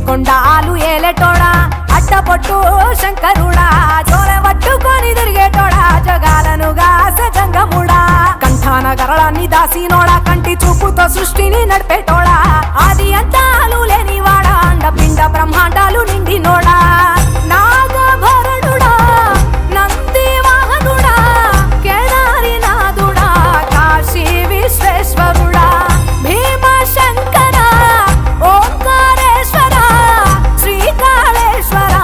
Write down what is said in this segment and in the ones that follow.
కొండాలు ఏలేటోడా అడ్డపొట్టు శంకరుడా జోలె పట్టుకొని తిరిగేటోడా జగాలను గాసె జంగముడా కంఠాన గరళాన్ని దాసినోడా కంటి చూపుతో సృష్టిని నడిపేటోడా ఆది అంతాలు లేనివాడా అండపిండ బ్రహ్మాండాలు నిండినోడా నాగభరణుడా నంది వాహనుడా కేదారినాథుడా కాశీ విశ్వేశ్వరుడా భీమ శంకర ఓంకారేశ్వర శ్రీకాళేశ్వర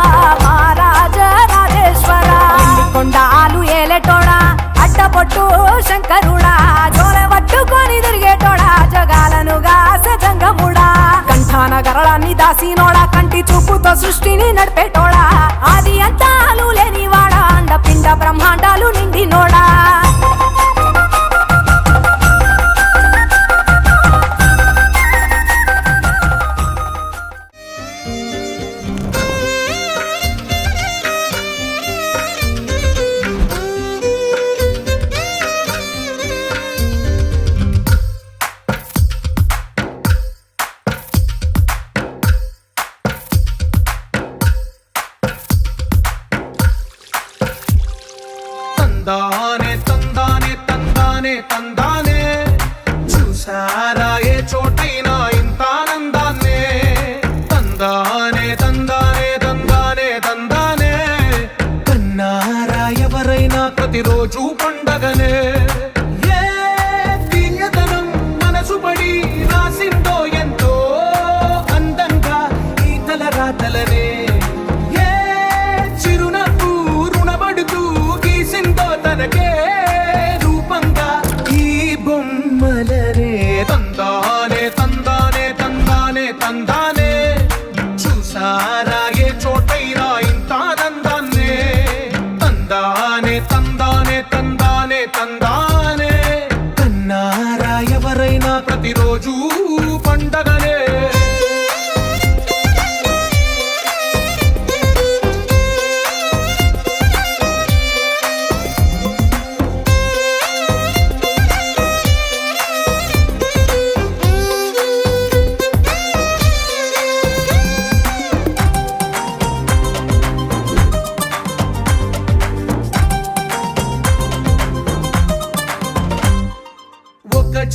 మహారాజ రాజేశ్వర కొండాలు ఏలేటోడా అడ్డపొట్టు శంకరుడా జోలె పట్టుకొని తిరిగేటోడా జగాలను గాసె జంగముడా కంఠాన గరళాన్ని దాసినోడా కంటి చూపుతో సృష్టిని నడిపేటోడా ఆది అంతాలు లేనివాడా అండపిండ బ్రహ్మాండాలు నిండినోడా తందానే తందానే తందానే తందానే చూసారా ఏ చోటైనా ఇంత ఆనందాన్నే తందానే తందానే తందానే తందానే కన్నారా ఎవరైనా ప్రతిరోజు పండగనే ఏ తీయదనం మనసు పడి రాసిందో ఎంతో అందంగా ఈ తలరాతలనే తనకే రూపంగా ఈ బొమ్మలనే తందానే తందానే తందానే తందానే చూసారా ఏ చోటైనా ఇంత ఆనందాన్నే తందానే తందానే తందానే తందానే కన్నారా ఎవరైనా ప్రతిరోజు పండగనే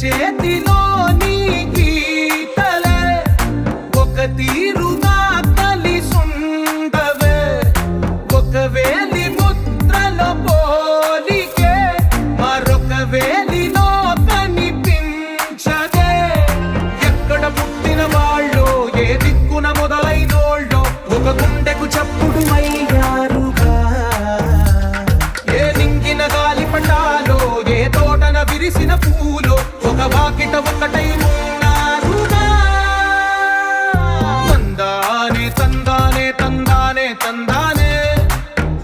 చేతిలో నీ గీతలే ఒక తీరుగా కలిసుండవే ఒక వేలి ముద్రలో పోలికే మరొక వేలిలో కనిపించదే ఎక్కడ పుట్టిన వాళ్ళు ఏ దిక్కున మొదలైనోళ్ళు ఒక గుండెకు చప్పుడు అయ్యారుగా ఏ నింగిన గాలి పటాలో ఏ తోటన విరిసిన పూలు ఒక వాకిట ఒకటై ఉన్నారుగా తందానే తందానే తందానే తందానే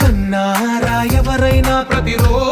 కన్నారా ఎవరైనా ప్రతిరోజు